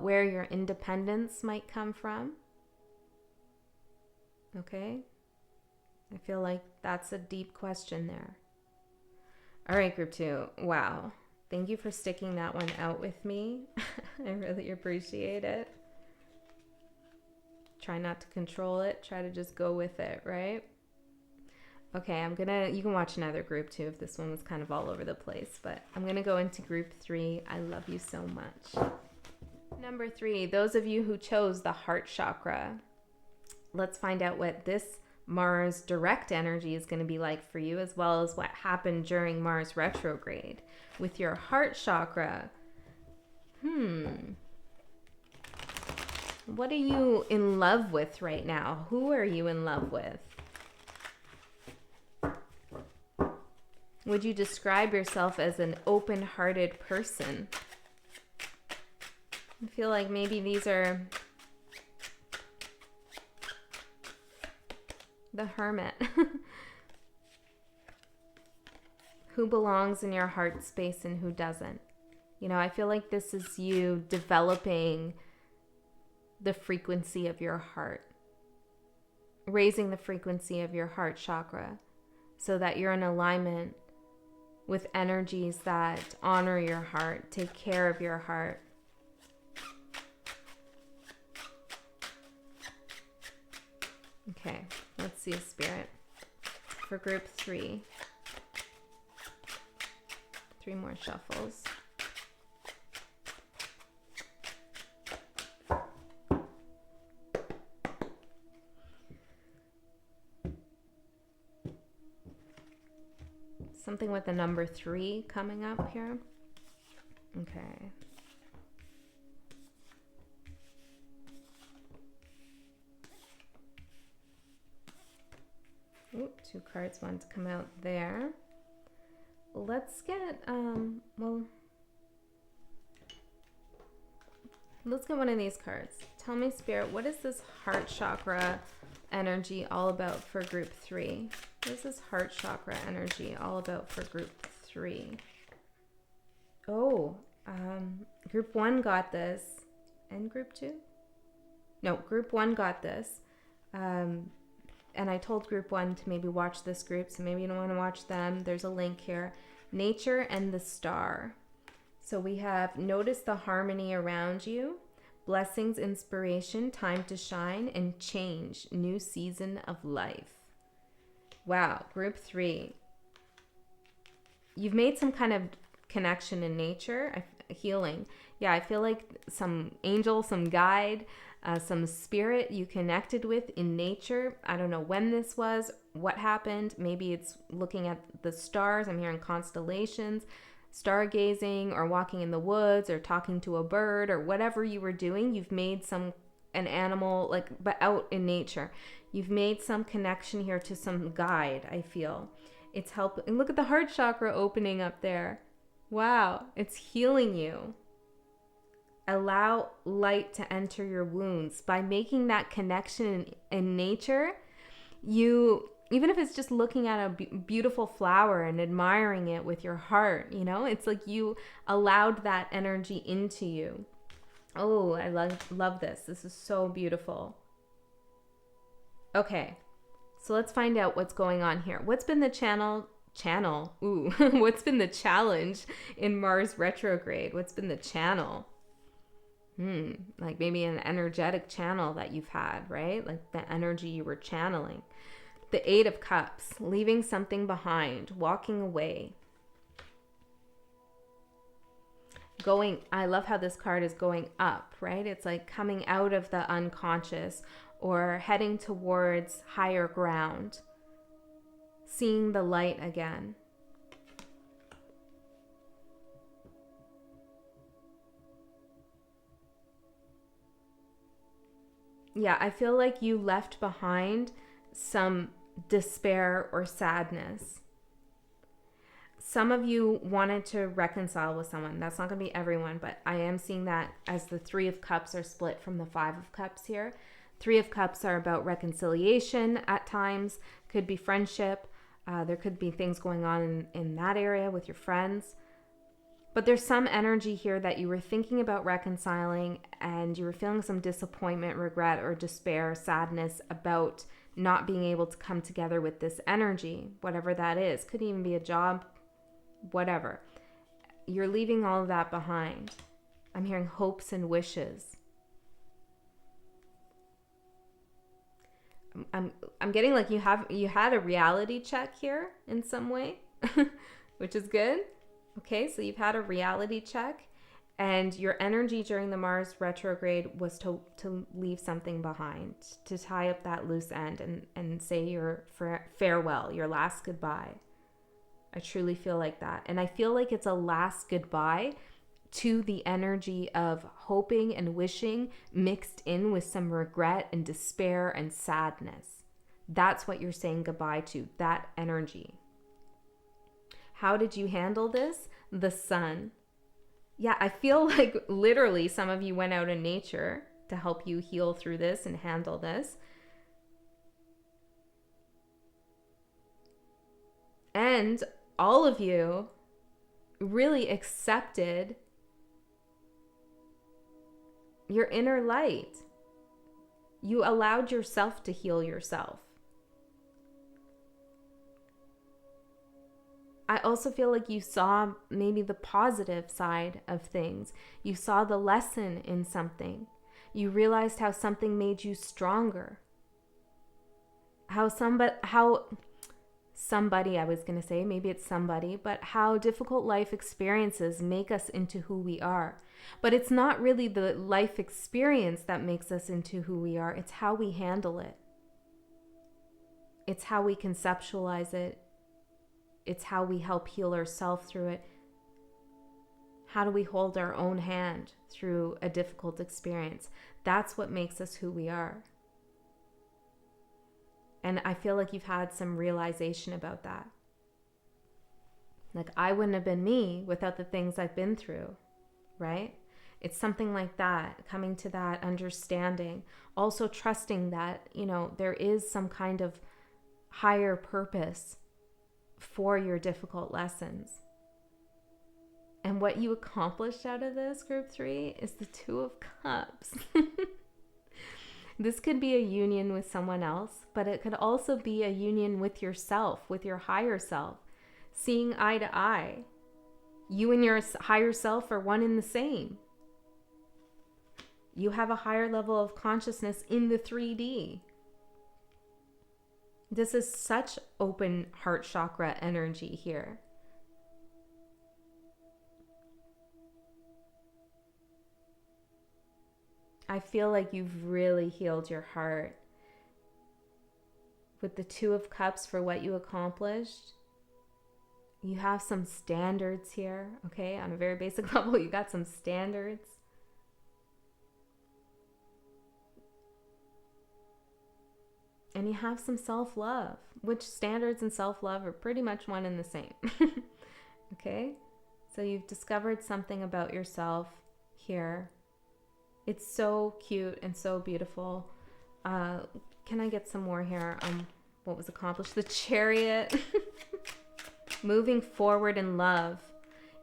where your independence might come from. Okay? I feel like that's a deep question there. All right, group 2. Wow. Thank you for sticking that one out with me. I really appreciate it. Try not to control it. Try to just go with it, right? Okay, you can watch another group too if this one was kind of all over the place, but I'm going to go into group 3. I love you so much. Number 3, those of you who chose the heart chakra. Let's find out what this Mars direct energy is going to be like for you, as well as what happened during Mars retrograde. With your heart chakra, what are you in love with right now? Who are you in love with? Would you describe yourself as an open-hearted person? I feel like maybe these are the Hermit. Who belongs in your heart space and who doesn't? You know, I feel like this is you developing the frequency of your heart, raising the frequency of your heart chakra so that you're in alignment with energies that honor your heart, take care of your heart. Okay, let's see a spirit for group 3. 3 more shuffles. Something with the number 3 coming up here. Okay. Ooh, 2 cards want to come out there. let's get, let's get one of these cards. Tell me, Spirit, what is this heart chakra energy all about for group 3? What is this heart chakra energy all about for group 3? Oh, group 1 got this. And group 2? No, group 1 got this. And I told group 1 to maybe watch this group, so maybe you don't want to watch them. There's a link here. Nature and the star. So we have notice the harmony around you. Blessings, inspiration, time to shine, and change. New season of life. Wow, group 3. You've made some kind of connection in nature, healing. Yeah, I feel like some angel, some guide, some spirit you connected with in nature. I don't know when this was, what happened. Maybe it's looking at the stars. I'm hearing constellations, stargazing, or walking in the woods, or talking to a bird, or whatever you were doing. You've made an animal, but out in nature. You've made some connection here to some guide, I feel. It's helping. And look at the heart chakra opening up there. Wow, it's healing you. Allow light to enter your wounds. By making that connection in nature, you, even if it's just looking at a beautiful flower and admiring it with your heart, it's like you allowed that energy into you. Oh, I love this. This is so beautiful. Okay, so let's find out what's going on here. What's been the channel? What's been the challenge in Mars retrograde? What's been the channel? Like maybe an energetic channel that you've had, right? Like the energy you were channeling. The 8 of Cups, leaving something behind, walking away. I love how this card is going up, right? It's like coming out of the unconscious or heading towards higher ground. Seeing the light again. Yeah, I feel like you left behind some despair or sadness. Some of you wanted to reconcile with someone. That's not going to be everyone, but I am seeing that as the 3 of Cups are split from the 5 of Cups here. 3 of Cups are about reconciliation at times, could be friendship. There could be things going on in that area with your friends. But there's some energy here that you were thinking about reconciling and you were feeling some disappointment, regret, or despair, sadness about not being able to come together with this energy, whatever that is. Could even be a job, whatever. You're leaving all of that behind. I'm hearing hopes and wishes. I'm getting like you had a reality check here in some way, which is good. Okay, so you've had a reality check, and your energy during the Mars retrograde was to leave something behind, to tie up that loose end and say your farewell, your last goodbye. I truly feel like that. And I feel like it's a last goodbye to the energy of hoping and wishing mixed in with some regret and despair and sadness. That's what you're saying goodbye to, that energy. How did you handle this? The sun. Yeah, I feel like literally some of you went out in nature to help you heal through this and handle this. And all of you really accepted your inner light. You allowed yourself to heal yourself. I also feel like you saw maybe the positive side of things. You saw the lesson in something. You realized how something made you stronger. How somebody, I was going to say, maybe it's somebody, but how difficult life experiences make us into who we are. But it's not really the life experience that makes us into who we are. It's how we handle it. It's how we conceptualize it. It's how we help heal ourselves through it. How do we hold our own hand through a difficult experience? That's what makes us who we are. And I feel like you've had some realization about that. Like, I wouldn't have been me without the things I've been through, right? It's something like that, coming to that understanding. Also trusting that, you know, there is some kind of higher purpose for your difficult lessons. And what you accomplished out of this, group 3, is the Two of Cups. This could be a union with someone else, but it could also be a union with yourself, with your higher self, seeing eye to eye. You and your higher self are one and the same. You have a higher level of consciousness in the 3D. This is such open heart chakra energy here. I feel like you've really healed your heart with the Two of Cups for what you accomplished. You have some standards here, okay? On a very basic level, you got some standards. And you have some self-love, which standards and self-love are pretty much one and the same. Okay? So you've discovered something about yourself here. It's so cute and so beautiful. Can I get some more here? What was accomplished? The Chariot. Moving forward in love.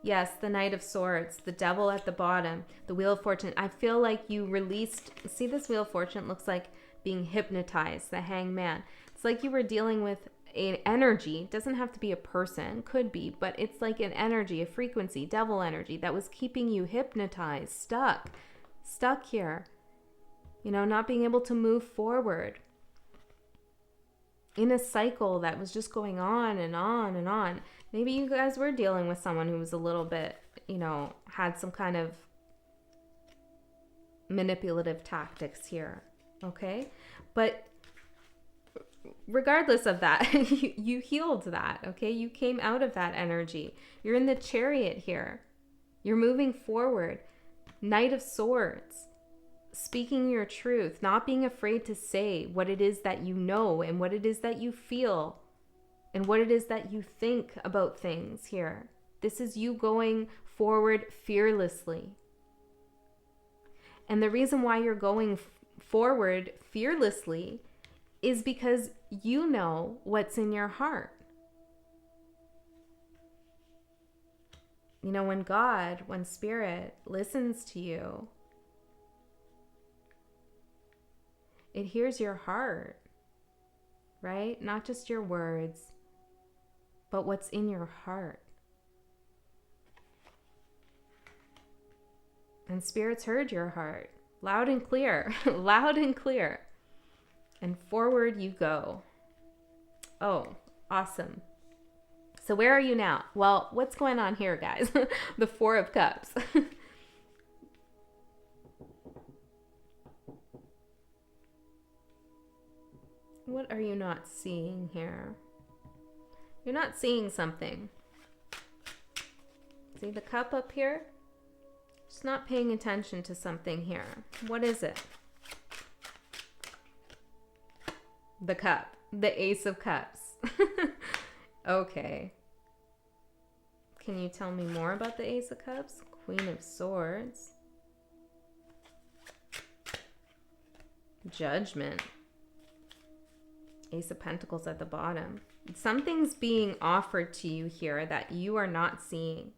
Yes, the Knight of Swords. The Devil at the bottom. The Wheel of Fortune. I feel like you released... See, this Wheel of Fortune looks like being hypnotized. The Hangman. It's like you were dealing with an energy. It doesn't have to be a person. Could be. But it's like an energy, a frequency, devil energy that was keeping you hypnotized, stuck here, you know, not being able to move forward in a cycle that was just going on and on and on. Maybe you guys were dealing with someone who was a little bit, you know, had some kind of manipulative tactics here, okay? But regardless of that, you healed that, okay? You came out of that energy. You're in the Chariot here. You're moving forward. Knight of Swords, speaking your truth, not being afraid to say what it is that you know and what it is that you feel and what it is that you think about things here. This is you going forward fearlessly. And the reason why you're going forward fearlessly is because you know what's in your heart. You know, when Spirit listens to you, it hears your heart, right? Not just your words, but what's in your heart. And Spirit's heard your heart, loud and clear, loud and clear. And forward you go. Oh, awesome. So where are you now? Well, what's going on here, guys? The Four of Cups. What are you not seeing here? You're not seeing something. See the cup up here? Just not paying attention to something here. What is it? The cup. The Ace of Cups. Okay. Can you tell me more about the Ace of Cups? Queen of Swords. Judgment. Ace of Pentacles at the bottom. Something's being offered to you here that you are not seeing.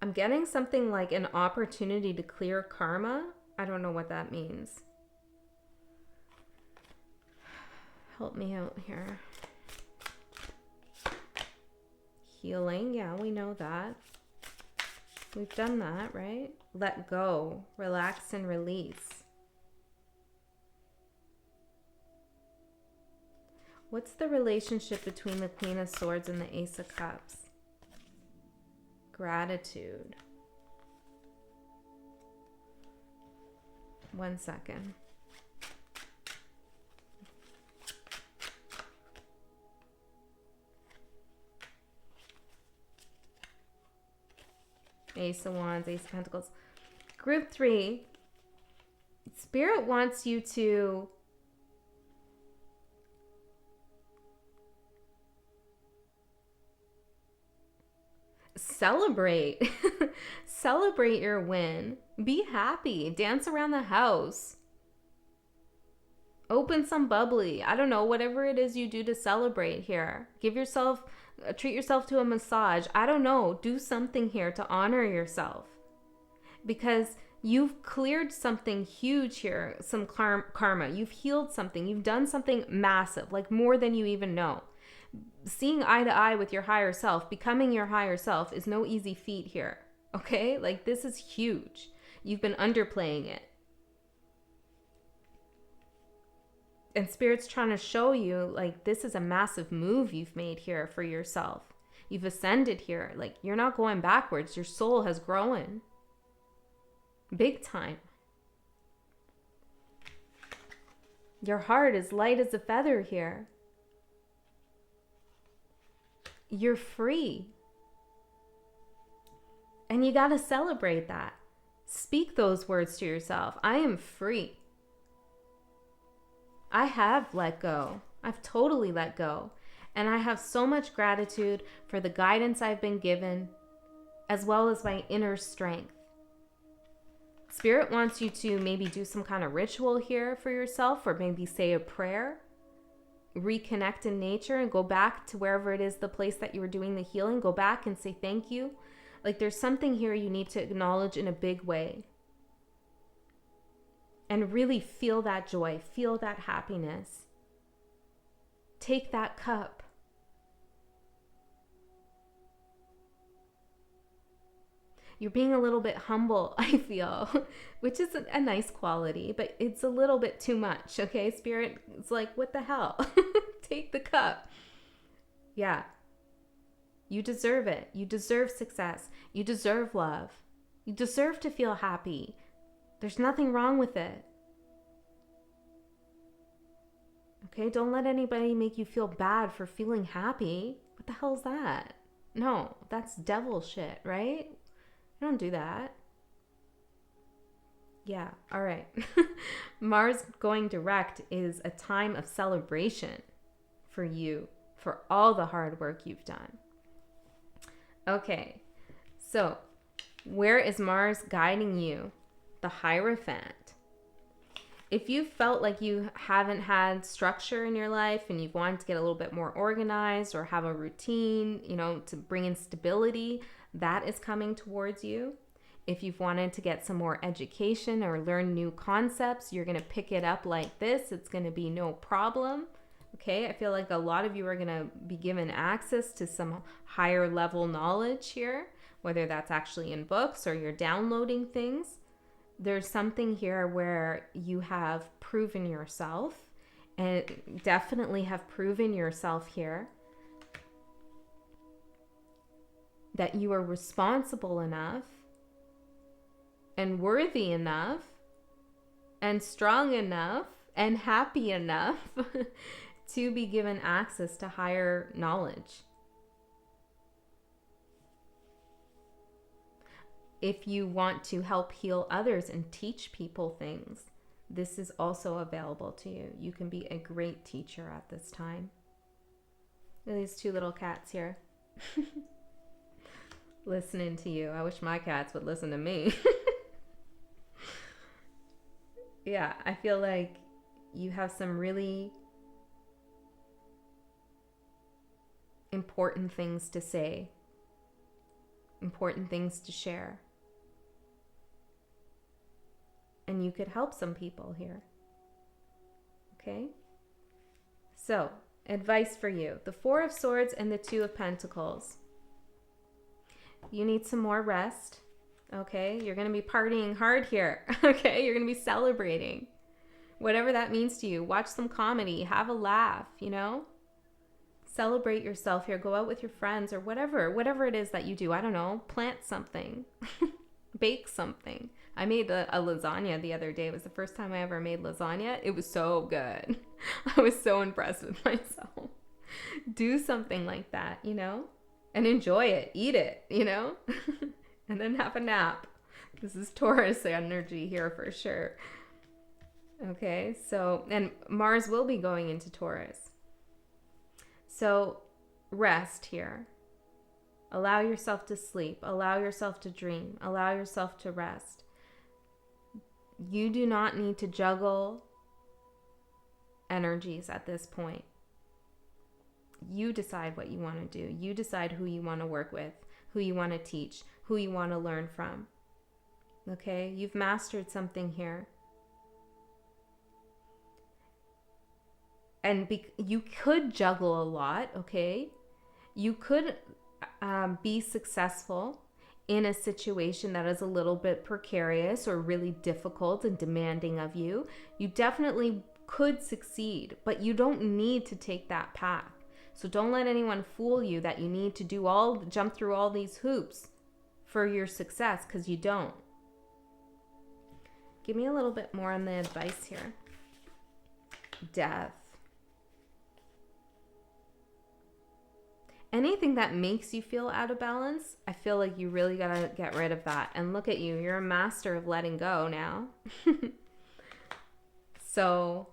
I'm getting something like an opportunity to clear karma. I don't know what that means. Help me out here. Healing, yeah, we know that. We've done that, right? Let go, relax and release. What's the relationship between the Queen of Swords and the Ace of Cups? Gratitude. 1 second. Ace of Wands, Ace of Pentacles. Group 3, Spirit wants you to celebrate. Celebrate your win. Be happy. Dance around the house. Open some bubbly. I don't know, whatever it is you do to celebrate here. Treat yourself to a massage. I don't know. Do something here to honor yourself. Because you've cleared something huge here, some karma. You've healed something. You've done something massive, like more than you even know. Seeing eye to eye with your higher self, becoming your higher self is no easy feat here. Okay? Like, this is huge. You've been underplaying it. And Spirit's trying to show you, like, this is a massive move you've made here for yourself. You've ascended here. Like, you're not going backwards. Your soul has grown. Big time. Your heart is light as a feather here. You're free. And you got to celebrate that. Speak those words to yourself. I am free. I have let go. I've totally let go. And I have so much gratitude for the guidance I've been given, as well as my inner strength. Spirit wants you to maybe do some kind of ritual here for yourself, or maybe say a prayer, reconnect in nature and go back to wherever it is, the place that you were doing the healing. Go back and say thank you. Like, there's something here you need to acknowledge in a big way. And really feel that joy, feel that happiness. Take that cup. You're being a little bit humble, I feel, which is a nice quality, but it's a little bit too much, okay? Spirit is like, what the hell? Take the cup. Yeah. You deserve it. You deserve success. You deserve love. You deserve to feel happy. There's nothing wrong with it. Okay, don't let anybody make you feel bad for feeling happy. What the hell is that? No, that's devil shit, right? Don't do that. Yeah, all right. Mars going direct is a time of celebration for you, for all the hard work you've done. Okay, so where is Mars guiding you? The Hierophant. If you felt like you haven't had structure in your life and you've wanted to get a little bit more organized or have a routine, to bring in stability, that is coming towards you. If you've wanted to get some more education or learn new concepts, you're going to pick it up like this. It's going to be no problem. Okay, I feel like a lot of you are going to be given access to some higher level knowledge here, whether that's actually in books or you're downloading things. There's something here where you have proven yourself, and definitely have proven yourself here that you are responsible enough and worthy enough and strong enough and happy enough to be given access to higher knowledge. If you want to help heal others and teach people things, this is also available to you. You can be a great teacher at this time. Look at these two little cats here. Listening to you. I wish my cats would listen to me. Yeah, I feel like you have some really important things to say, important things to share. And you could help some people here. Okay? So, advice for you. The Four of Swords and the Two of Pentacles. You need some more rest. Okay? You're going to be partying hard here. Okay? You're going to be celebrating. Whatever that means to you. Watch some comedy. Have a laugh, Celebrate yourself here. Go out with your friends or whatever it is that you do. I don't know. Plant something. Bake something. I made a lasagna the other day. It was the first time I ever made lasagna. It was so good. I was so impressed with myself. Do something like that, and enjoy it. Eat it, and then have a nap. This is Taurus energy here for sure. Okay, so, and Mars will be going into Taurus. So rest here. Allow yourself to sleep. Allow yourself to dream. Allow yourself to rest. You do not need to juggle energies at this point. You decide what you want to do. You decide who you want to work with, who you want to teach, who you want to learn from. Okay? You've mastered something here. And you could juggle a lot, okay? You could be successful in a situation that is a little bit precarious or really difficult and demanding of you. You definitely could succeed, but you don't need to take that path. So don't let anyone fool you that you need to jump through all these hoops for your success, because you don't. Give me a little bit more on the advice here. Death. Anything that makes you feel out of balance, I feel like you really got to get rid of that. And look at you. You're a master of letting go now. So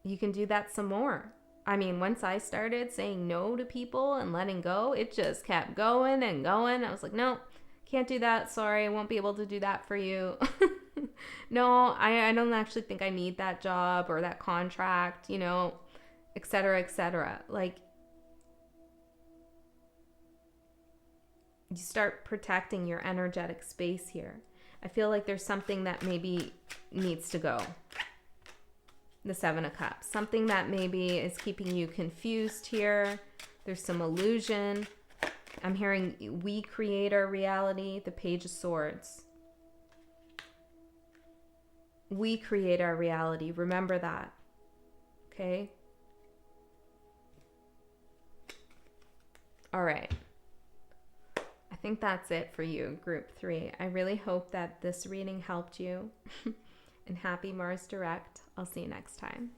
you can do that some more. I mean, once I started saying no to people and letting go, it just kept going and going. I was like, no, can't do that. Sorry, I won't be able to do that for you. No, I don't actually think I need that job or that contract, you know, et cetera, et cetera. Like, you start protecting your energetic space here. I feel like there's something that maybe needs to go. The Seven of Cups. Something that maybe is keeping you confused here. There's some illusion. I'm hearing we create our reality. The Page of Swords. We create our reality. Remember that. Okay? All right. I think that's it for you, Group 3. I really hope that this reading helped you. And happy Mars Direct. I'll see you next time.